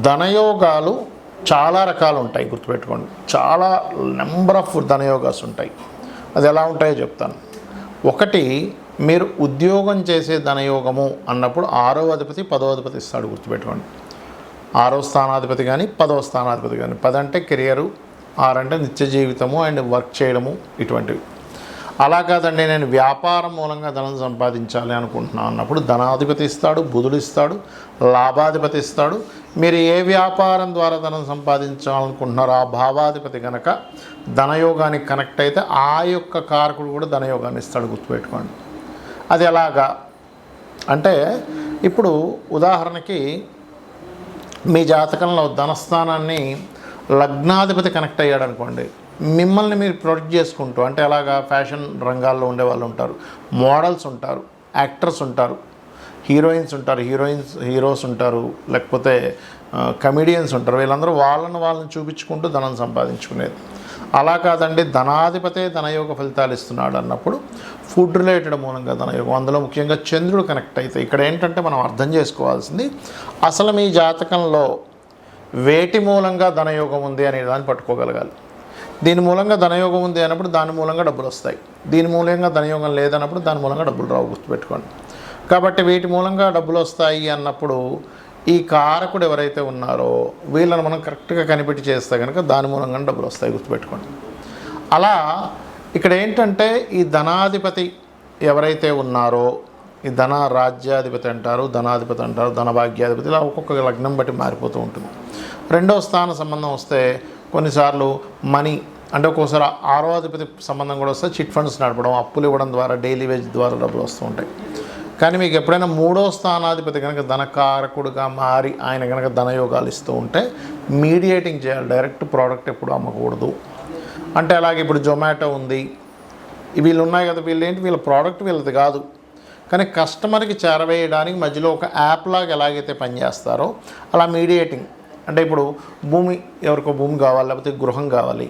ధనయోగాలు చాలా రకాలు ఉంటాయి, గుర్తుపెట్టుకోండి. చాలా నెంబర్ ఆఫ్ ధనయోగాస్ ఉంటాయి. అది ఎలా ఉంటాయో చెప్తాను. ఒకటి, మీరు ఉద్యోగం చేసే ధనయోగము అన్నప్పుడు 6వ అధిపతి 10వ అధిపతి ఇస్తాడు, గుర్తుపెట్టుకోండి. 6వ స్థానాధిపతి కానీ 10వ స్థానాధిపతి కానీ. 10 అంటే కెరియరు, 6 అంటే నిత్య జీవితము అండ్ వర్క్ చేయడము, ఇటువంటివి. అలా కాదండి, నేను వ్యాపారం మూలంగా ధనం సంపాదించాలి అనుకుంటున్నాను అన్నప్పుడు ధనాధిపతి ఇస్తాడు, బుధుడు ఇస్తాడు, లాభాధిపతి ఇస్తాడు. మీరు ఏ వ్యాపారం ద్వారా ధనం సంపాదించాలనుకుంటున్నారో ఆ భావాధిపతి కనుక ధనయోగానికి కనెక్ట్ అయితే ఆ యొక్క కారకుడు కూడా ధనయోగాన్ని ఇస్తాడు, గుర్తుపెట్టుకోండి. అది ఎలాగా అంటే, ఇప్పుడు ఉదాహరణకి మీ జాతకంలో ధనస్థానాన్ని లగ్నాధిపతి కనెక్ట్ అయ్యాడు అనుకోండి, మిమ్మల్ని మీరు ప్రొటెక్ట్ చేసుకుంటూ, అంటే అలాగా ఫ్యాషన్ రంగాల్లో ఉండే వాళ్ళు ఉంటారు, మోడల్స్ ఉంటారు, యాక్టర్స్ ఉంటారు, హీరోయిన్స్ ఉంటారు, హీరోస్ ఉంటారు, లేకపోతే కమెడియన్స్ ఉంటారు. వీళ్ళందరూ వాళ్ళని చూపించుకుంటూ ధనం సంపాదించుకునేది. అలా కాదండి, ధనాధిపతే ధనయోగ ఫలితాలు ఇస్తున్నాడు అన్నప్పుడు ఫుడ్ రిలేటెడ్ మూలంగా ధనయోగం, అందులో ముఖ్యంగా చంద్రుడు కనెక్ట్ అయితే. ఇక్కడ ఏంటంటే మనం అర్థం చేసుకోవాల్సింది, అసలు మీ జాతకంలో వేటి మూలంగా ధనయోగం ఉంది అనే దాన్ని పట్టుకోగలగాలి. దీని మూలంగా ధనయోగం ఉంది అన్నప్పుడు దాని మూలంగా డబ్బులు వస్తాయి, దీని మూలంగా ధనయోగం లేదన్నప్పుడు దాని మూలంగా డబ్బులు రావు, గుర్తుపెట్టుకోండి. కాబట్టి వీటి మూలంగా డబ్బులు వస్తాయి అన్నప్పుడు ఈ కారకుడు ఎవరైతే ఉన్నారో వీళ్ళని మనం కరెక్ట్గా కనిపెట్టి చేస్తే కనుక దాని మూలంగా డబ్బులు వస్తాయి, గుర్తుపెట్టుకోండి. అలా ఇక్కడ ఏంటంటే, ఈ ధనాధిపతి ఎవరైతే ఉన్నారో, ఈ ధన రాజ్యాధిపతి అంటారు, ధనాధిపతి అంటారు, ధనభాగ్యాధిపతి, ఇలా ఒక్కొక్క లగ్నం బట్టి మారిపోతూ ఉంటుంది. 2వ స్థాన సంబంధం వస్తే కొన్నిసార్లు మనీ అంటే ఒక్కోసారి 6వ అధిపతి సంబంధం కూడా వస్తే చిట్ ఫండ్స్ నడపడం, అప్పులు ఇవ్వడం ద్వారా, డైలీ వేజ్ ద్వారా డబ్బులు వస్తూ ఉంటాయి. కానీ మీకు ఎప్పుడైనా 3వ స్థానాధిపతి కనుక ధనకారకుడుగా మారి ఆయన కనుక ధనయోగాలు ఇస్తూ ఉంటే మీడియేటింగ్ చేయాలి, డైరెక్ట్ ప్రోడక్ట్ ఎప్పుడు అమ్మకూడదు. అంటే అలాగే ఇప్పుడు జొమాటో ఉంది, వీళ్ళు ఉన్నాయి కదా, వీళ్ళు ఏంటి, వీళ్ళ ప్రోడక్ట్ వీళ్ళది కాదు, కానీ కస్టమర్కి చేరవేయడానికి మధ్యలో ఒక యాప్ లాగా ఎలాగైతే పనిచేస్తారో అలా మీడియేటింగ్. అంటే ఇప్పుడు భూమి, ఎవరికో భూమి కావాలి, లేకపోతే గృహం కావాలి,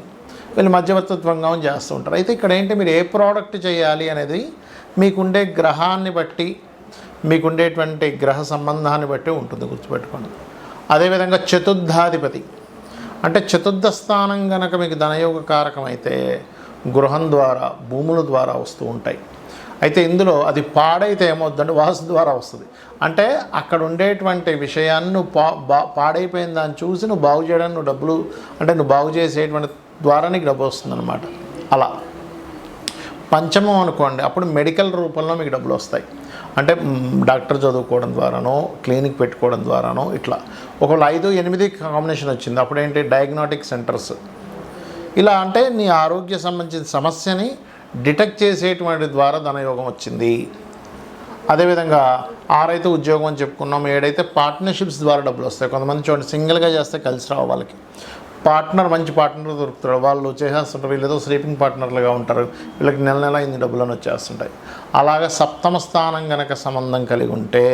వీళ్ళు మధ్యవర్తిత్వంగా చేస్తూ ఉంటారు. అయితే ఇక్కడ ఏంటి, మీరు ఏ ప్రోడక్ట్ చేయాలి అనేది మీకుండే గ్రహాన్ని బట్టి, మీకుండేటువంటి గ్రహ సంబంధాన్ని బట్టి ఉంటుంది, గుర్తుపెట్టుకోండి. అదేవిధంగా చతుర్థాధిపతి అంటే చతుర్థ స్థానం కనుక మీకు ధనయోగ కారకం అయితే గృహం ద్వారా, భూముల ద్వారా వస్తూ ఉంటాయి. అయితే ఇందులో అది పాడైతే ఏమవుతుందంటే వాస్తు ద్వారా వస్తుంది. అంటే అక్కడ ఉండేటువంటి విషయాన్ని నువ్వు పాడైపోయిన దాన్ని చూసి నువ్వు బాగు చేయడానికి నువ్వు డబ్బులు, అంటే నువ్వు బాగు చేసేటువంటి ద్వారా నీకు డబ్బు వస్తుందన్నమాట. అలా పంచమం అనుకోండి, అప్పుడు మెడికల్ రూపంలో మీకు డబ్బులు వస్తాయి. అంటే డాక్టర్ చదువుకోవడం ద్వారానో, క్లినిక్ పెట్టుకోవడం ద్వారానో, ఇట్లా ఒకవేళ 5, 8 కాంబినేషన్ వచ్చింది, అప్పుడు ఏంటి, డయాగ్నోటిక్ సెంటర్స్. ఇలా అంటే నీ ఆరోగ్య సంబంధించిన సమస్యని డిటెక్ట్ చేసేటువంటి ద్వారా ధనయోగం వచ్చింది. అదేవిధంగా 6 అయితే ఉద్యోగం అని చెప్పుకున్నాం, 7 అయితే పార్ట్నర్షిప్స్ ద్వారా డబ్బులు వస్తాయి. కొంతమంది చూడండి, సింగిల్గా చేస్తే కలిసి రావు, వాళ్ళకి పార్ట్నర్, మంచి పార్ట్నర్ దొరుకుతాడు, వాళ్ళు చేసేస్తుంటారు, వీళ్ళు ఏదో స్లీపింగ్ పార్ట్నర్లుగా ఉంటారు, వీళ్ళకి నెల ఇన్ని డబ్బులను వచ్చేస్తుంటాయి. అలాగా 7వ స్థానం కనుక సంబంధం కలిగి ఉంటే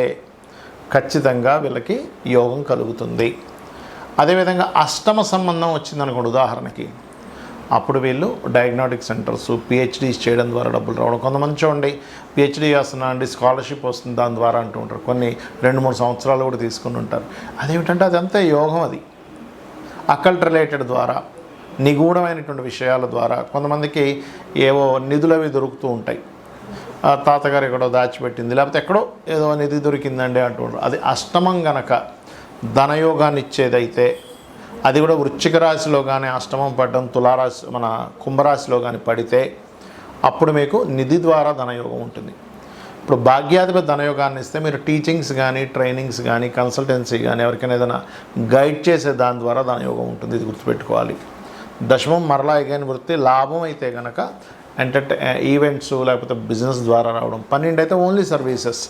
ఖచ్చితంగా వీళ్ళకి యోగం కలుగుతుంది. అదేవిధంగా 8వ సంబంధం వచ్చిందనుకోండి ఉదాహరణకి, అప్పుడు వీళ్ళు డయాగ్నోటిక్ సెంటర్స్, పిహెచ్డీస్ చేయడం ద్వారా డబ్బులు రావడం. కొంతమంది చూడండి, పిహెచ్డీ చేస్తున్నాండి, స్కాలర్షిప్ వస్తుంది దాని ద్వారా అంటూ ఉంటారు, కొన్ని 2-3 సంవత్సరాలు కూడా తీసుకుని ఉంటారు. అదేమిటంటే అదంతా యోగం, అది అకల్ట్ రిలేటెడ్ ద్వారా, నిగూఢమైనటువంటి విషయాల ద్వారా. కొంతమందికి ఏవో నిధులు అవి దొరుకుతూ ఉంటాయి, తాతగారు ఎక్కడో దాచిపెట్టింది, లేకపోతే ఎక్కడో ఏదో నిధి దొరికిందండి అంటుంటారు. అది అష్టమం గనక ధనయోగాన్ని ఇచ్చేదైతే, అది కూడా వృశ్చిక రాశిలో కానీ అష్టమం పడడం, తులారాశి మన కుంభరాశిలో కానీ పడితే అప్పుడు మీకు నిధి ద్వారా ధనయోగం ఉంటుంది. ఇప్పుడు భాగ్యాధిపతి ధనయోగాన్ని ఇస్తే మీరు టీచింగ్స్ కానీ, ట్రైనింగ్స్ కానీ, కన్సల్టెన్సీ కానీ, ఎవరికైనా ఏదైనా గైడ్ చేసే దాని ద్వారా ధనయోగం ఉంటుంది, ఇది గుర్తుపెట్టుకోవాలి. దశమం మరలా ఎగైన వృత్తి, లాభం అయితే కనుక ఈవెంట్స్ లేకపోతే బిజినెస్ ద్వారా రావడం. 12 అయితే ఓన్లీ సర్వీసెస్,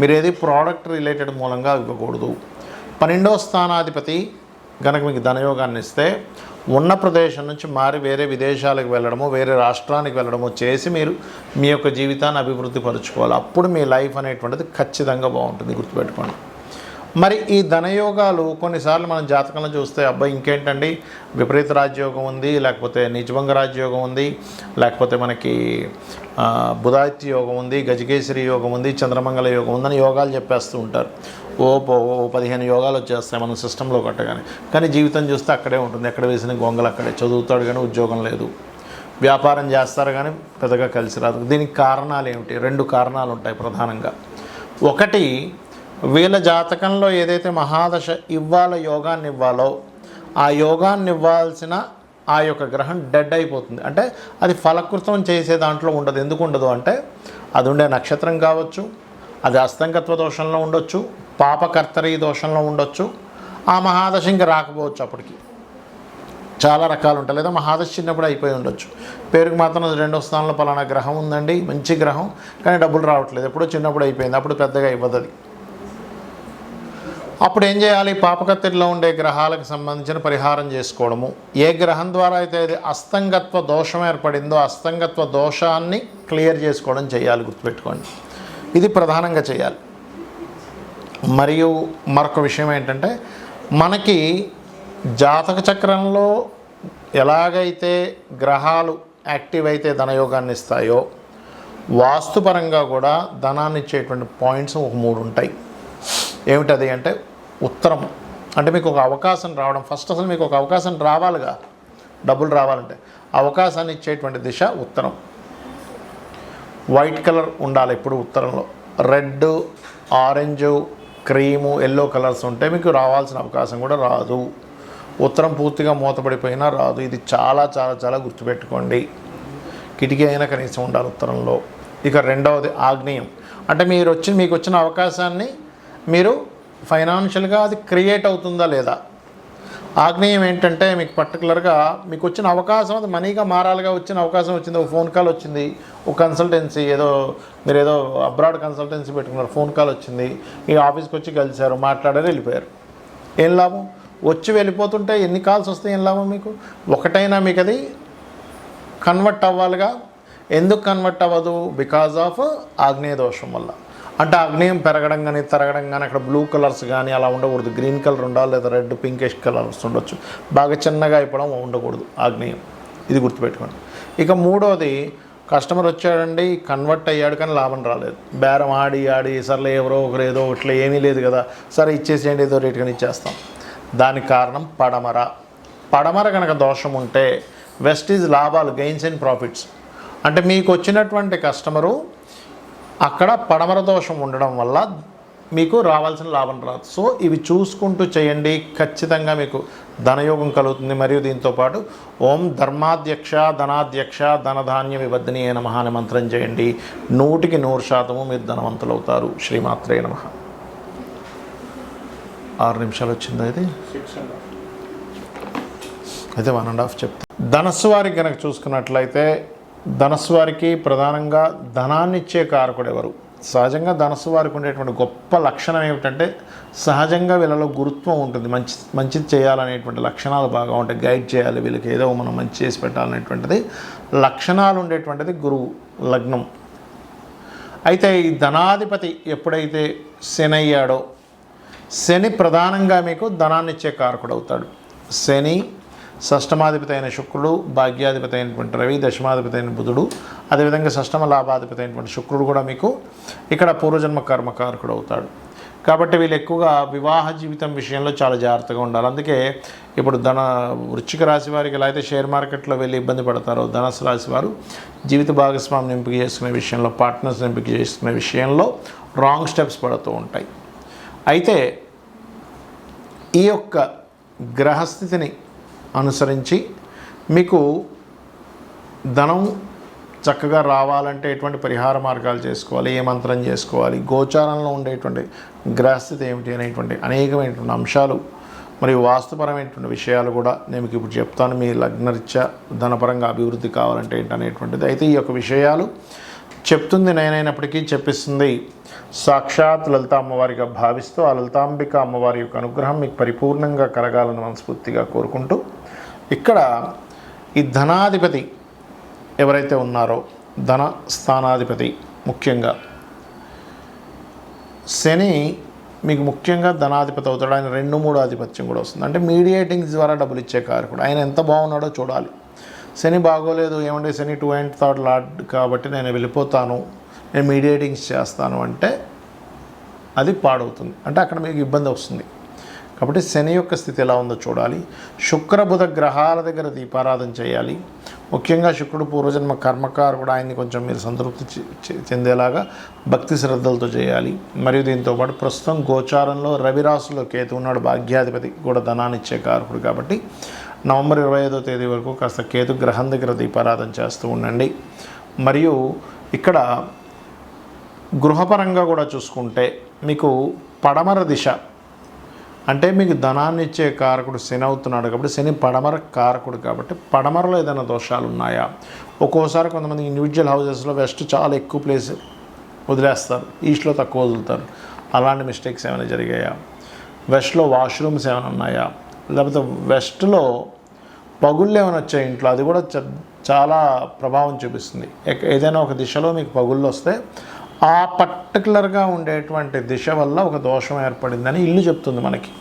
మీరు ఏది ప్రోడక్ట్ రిలేటెడ్ మూలంగా ఇవ్వకూడదు. 12వ స్థానాధిపతి కనుక మీకు ధనయోగాన్ని ఇస్తే ఉన్న ప్రదేశం నుంచి మారి వేరే విదేశాలకు వెళ్ళడము, వేరే రాష్ట్రానికి వెళ్ళడము చేసి మీరు మీ యొక్క జీవితాన్ని అభివృద్ధి పరుచుకోవాలి. అప్పుడు మీ లైఫ్ అనేటువంటిది ఖచ్చితంగా బాగుంటుంది, గుర్తుపెట్టుకోండి. మరి ఈ ధనయోగాలు కొన్నిసార్లు మనం జాతకంలో చూస్తే, అబ్బాయి ఇంకేంటండి విపరీత రాజ్యోగం ఉంది, లేకపోతే నీచభంగ రాజ్యోగం ఉంది, లేకపోతే మనకి బుధాదిత్య యోగం ఉంది, గజకేసరి యోగం ఉంది, చంద్రమంగళ యోగం ఉందని యోగాలు చెప్పేస్తూ ఉంటారు. ఓ 15 యోగాలు వచ్చేస్తాయి మనం సిస్టంలో కట్టగానే. కానీ జీవితం చూస్తే అక్కడే ఉంటుంది, ఎక్కడ వేసిన గొంగలు అక్కడే. చదువుతాడు కానీ ఉద్యోగం లేదు, వ్యాపారం చేస్తారు కానీ పెద్దగా కలిసి రాదు. దీనికి కారణాలు ఏమిటి? 2 కారణాలు ఉంటాయి ప్రధానంగా. ఒకటి, వీళ్ళ జాతకంలో ఏదైతే మహాదశ యోగాన్ని ఇవ్వాలో ఆ యోగాన్ని ఇవ్వాల్సిన ఆ యొక్క గ్రహం డెడ్ అయిపోతుంది. అంటే అది ఫలకృతం చేసే దాంట్లో ఉండదు. ఎందుకు ఉండదు అంటే అది ఉండే నక్షత్రం కావచ్చు, అది అస్తంగత్వ దోషంలో ఉండొచ్చు, పాపకర్తరీ దోషంలో ఉండొచ్చు, ఆ మహాదశ ఇంకా రాకపోవచ్చు. అప్పటికి చాలా రకాలు ఉంటాయి. లేదా మహాదశ చిన్నప్పుడు అయిపోయి ఉండొచ్చు. పేరుకు మాత్రం 2వ స్థానంలో పలానా గ్రహం ఉందండి, మంచి గ్రహం, కానీ డబ్బులు రావట్లేదు, ఎప్పుడో చిన్నప్పుడు అయిపోయింది, అప్పుడు పెద్దగా ఇవ్వదు అది. అప్పుడు ఏం చేయాలి? పాపకత్తిలో ఉండే గ్రహాలకు సంబంధించిన పరిహారం చేసుకోవడము. ఏ గ్రహం ద్వారా అయితే అది అస్తంగత్వ దోషం ఏర్పడిందో అస్తంగత్వ దోషాన్ని క్లియర్ చేసుకోవడం చేయాలి, గుర్తుపెట్టుకోండి. ఇది ప్రధానంగా చేయాలి. మరియు మరొక విషయం ఏంటంటే, మనకి జాతక చక్రంలో ఎలాగైతే గ్రహాలు యాక్టివ్ అయితే ధనయోగాన్ని ఇస్తాయో, వాస్తుపరంగా కూడా ధనాన్ని ఇచ్చేటువంటి పాయింట్స్ ఒక 3 ఉంటాయి. ఏమిటది అంటే, ఉత్తరం. అంటే మీకు ఒక అవకాశం రావడం, ఫస్ట్ అసలు మీకు ఒక అవకాశం రావాలిగా, డబ్బులు రావాలంటే అవకాశాన్ని ఇచ్చేటువంటి దిశ ఉత్తరం. వైట్ కలర్ ఉండాలి ఎప్పుడు ఉత్తరంలో. Red, orange, cream, yellow colours ఉంటే మీకు రావాల్సిన అవకాశం కూడా రాదు. ఉత్తరం పూర్తిగా మూతపడిపోయినా రాదు. ఇది చాలా చాలా చాలా గుర్తుపెట్టుకోండి. కిటికీ అయినా కనీసం ఉండాలి ఉత్తరంలో. ఇక 2వది ఆగ్నేయం. అంటే మీకు వచ్చిన అవకాశాన్ని మీరు ఫైనాన్షియల్గా అది క్రియేట్ అవుతుందా లేదా. ఆగ్నేయం ఏంటంటే మీకు పర్టికులర్గా మీకు వచ్చిన అవకాశం అది మనీగా మారాలిగా. వచ్చిన అవకాశం వచ్చింది, ఒక ఫోన్ కాల్ వచ్చింది, ఒక కన్సల్టెన్సీ మీరు ఏదో అబ్రాడ్ కన్సల్టెన్సీ పెట్టుకున్నారు, ఫోన్ కాల్ వచ్చింది, ఈ ఆఫీస్కి వచ్చి కలిశారు, మాట్లాడారు, వెళ్ళిపోయారు. ఏం లాభం? వచ్చి వెళ్ళిపోతుంటే ఎన్ని కాల్స్ వస్తాయి, ఏం లాభం మీకు? ఒకటైనా మీకు అది కన్వర్ట్ అవ్వాలిగా. ఎందుకు కన్వర్ట్ అవ్వదు? బికాజ్ ఆఫ్ ఆగ్నేయ దోషం వల్ల. అంటే ఆగ్నేయం పెరగడం కానీ తరగడం కానీ, అక్కడ బ్లూ కలర్స్ కానీ అలా ఉండకూడదు. గ్రీన్ కలర్ ఉండాలి, లేదా రెడ్ పింకిష్ కలర్స్ ఉండొచ్చు. బాగా చిన్నగా అయిపోవడం ఉండకూడదు ఆగ్నేయం. ఇది గుర్తుపెట్టుకోండి. ఇక 3వది, కస్టమర్ వచ్చాడండి, కన్వర్ట్ అయ్యాడు కానీ లాభం రాలేదు. బేరం ఆడి సర్లే ఎవరో ఒకరు ఏదో ఇట్లా ఏమీ లేదు కదా, సరే ఇచ్చేసేయండి, ఏదో రేట్ కానీ ఇచ్చేస్తాం. దానికి కారణం పడమర. పడమర కనుక దోషం ఉంటే వెస్ట్ ఈజ్ లాభాలు, గెయిన్స్ అండ్ ప్రాఫిట్స్. అంటే మీకు వచ్చినటువంటి కస్టమరు అక్కడ పడమర దోషం ఉండడం వల్ల మీకు రావాల్సిన లాభం రాదు. సో ఇవి చూసుకుంటూ చేయండి, ఖచ్చితంగా మీకు ధనయోగం కలుగుతుంది. మరియు దీంతోపాటు ఓం ధర్మాధ్యక్ష ధనాధ్యక్ష ధనధాన్య వివర్ధిని నమః అనే మంత్రం చేయండి. 100% మీరు ధనవంతులు అవుతారు. శ్రీమాత్రే నమః. 6 నిమిషాలు వచ్చిందా ఇది? అయితే 1.5 చెప్తా. ధనస్సు వారికి కనుక చూసుకున్నట్లయితే, ధనస్సు వారికి ప్రధానంగా ధనాన్ని ఇచ్చే కారకుడు ఎవరు? సహజంగా ధనస్సు వారికి ఉండేటువంటి గొప్ప లక్షణం ఏమిటంటే, సహజంగా వీళ్ళలో గురుత్వం ఉంటుంది. మంచిది చేయాలనేటువంటి లక్షణాలు బాగా ఉంటాయి. గైడ్ చేయాలి వీళ్ళకి, ఏదో మనం మంచి చేసి పెట్టాలనేటువంటిది లక్షణాలు ఉండేటువంటిది గురువు లగ్నం. అయితే ఈ ధనాధిపతి ఎప్పుడైతే శని అయ్యాడో, శని ప్రధానంగా మీకు ధనాన్ని ఇచ్చే కారకుడు అవుతాడు. శని, షష్టమాధిపతి అయిన శుక్రుడు, భాగ్యాధిపతి అయినటువంటి రవి, దశమాధిపతి అయిన బుధుడు, అదేవిధంగా షష్టమ లాభాధిపతి అయినటువంటి శుక్రుడు కూడా మీకు ఇక్కడ పూర్వజన్మ కర్మకారకుడు అవుతాడు. కాబట్టి వీళ్ళు ఎక్కువగా వివాహ జీవితం విషయంలో చాలా జాగ్రత్తగా ఉండాలి. అందుకే ఇప్పుడు వృశ్చిక రాశి వారికి ఎలా అయితే షేర్ మార్కెట్లో వెళ్ళి ఇబ్బంది పడతారో, ధనుసు రాశి వారు జీవిత భాగస్వామిని ఎంపిక చేసుకునే విషయంలో, పార్ట్నర్స్ ఎంపిక చేసుకునే విషయంలో రాంగ్ స్టెప్స్ పడుతూ ఉంటాయి. అయితే ఈ యొక్క గ్రహస్థితిని అనుసరించి మీకు ధనం చక్కగా రావాలంటే ఎటువంటి పరిహార మార్గాలు చేసుకోవాలి, ఏ మంత్రం చేసుకోవాలి, గోచారంలో ఉండేటువంటి గ్రహస్థితి ఏమిటి అనేటువంటి అనేకమైనటువంటి అంశాలు మరియు వాస్తుపరమైనటువంటి విషయాలు కూడా నేను మీకు ఇప్పుడు చెప్తాను. మీ లగ్నరీత్యా ధనపరంగా అభివృద్ధి కావాలంటే ఏంటనేటువంటిది. అయితే ఈ యొక్క విషయాలు చెప్తుంది నేనైనప్పటికీ చెప్పిస్తుంది సాక్షాత్ లలిత అమ్మవారిగా భావిస్తూ, ఆ లలితాంబిక అమ్మవారి యొక్క అనుగ్రహం మీకు పరిపూర్ణంగా కలగాలని మనస్ఫూర్తిగా కోరుకుంటూ, ఇక్కడ ఈ ధనాధిపతి ఎవరైతే ఉన్నారో, ధన స్థానాధిపతి ముఖ్యంగా శని మీకు ముఖ్యంగా ధనాధిపతి అవుతాడు. ఆయన 2-3 ఆధిపత్యం కూడా వస్తుంది. అంటే మీడియేటింగ్స్ ద్వారా డబ్బులు ఇచ్చే కారకుడు. ఆయన ఎంత బాగున్నాడో చూడాలి. శని బాగోలేదు, ఏమంటే శని 2 and 3rd లార్డ్ కాబట్టి నేను వెళ్ళిపోతాను, నేను మీడియేటింగ్స్ చేస్తాను అంటే అది పాడవుతుంది, అంటే అక్కడ మీకు ఇబ్బంది వస్తుంది. కాబట్టి శని యొక్క స్థితి ఎలా ఉందో చూడాలి. శుక్ర బుధ గ్రహాల దగ్గర దీపారాధన చేయాలి. ముఖ్యంగా శుక్రుడు పూర్వజన్మ కర్మకారకుడు, ఆయన్ని కొంచెం మీరు సంతృప్తి చెందేలాగా భక్తి శ్రద్ధలతో చేయాలి. మరియు దీంతోపాటు ప్రస్తుతం గోచారంలో రవి రాశిలో కేతు ఉన్నాడు, భాగ్యాధిపతి కూడా ధనాన్ని ఇచ్చే కారకుడు. కాబట్టి నవంబర్ 25వ తేదీ వరకు కాస్త కేతు గ్రహం దగ్గర దీపారాధన చేస్తూ ఉండండి. మరియు ఇక్కడ గృహపరంగా కూడా చూసుకుంటే మీకు పడమర దిశ, అంటే మీకు ధనాన్ని ఇచ్చే కారకుడు శని అవుతున్నాడు కాబట్టి శని పడమర కారకుడు కాబట్టి పడమరలో ఏదైనా దోషాలు ఉన్నాయా? ఒక్కోసారి కొంతమంది ఇండివిజువల్ హౌసెస్లో వెస్ట్ చాలా ఎక్కువ ప్లేస్ వదిలేస్తారు, ఈస్ట్లో తక్కువ వదులుతారు. అలాంటి మిస్టేక్స్ ఏమైనా జరిగాయా? వెస్ట్లో వాష్రూమ్స్ ఏమైనా ఉన్నాయా? లేకపోతే వెస్ట్లో పగుళ్ళు ఏమైనా వచ్చాయి ఇంట్లో, అది కూడా చాలా ప్రభావం చూపిస్తుంది. ఏదైనా ఒక దిశలో మీకు పగుళ్ళు వస్తే ఆ పర్టికులర్గా ఉండేటువంటి దిశ వల్ల ఒక దోషం ఏర్పడిందని ఇల్లు చెప్తుంది మనకి.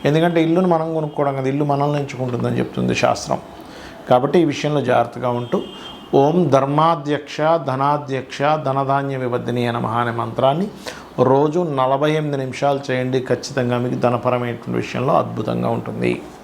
ఎందుకంటే ఇల్లును మనం కొనుక్కోవడం కదా, ఇల్లు మనల్ని ఎంచుకుంటుందని చెప్తుంది శాస్త్రం. కాబట్టి ఈ విషయంలో జాగ్రత్తగా ఉంటూ ఓం ధర్మాధ్యక్ష ధనాధ్యక్ష ధనధాన్య వివర్ధిని నమః అనే మంత్రాన్ని రోజు 48 నిమిషాలు చేయండి. ఖచ్చితంగా మీకు ధనపరమైనటువంటి విషయంలో అద్భుతంగా ఉంటుంది.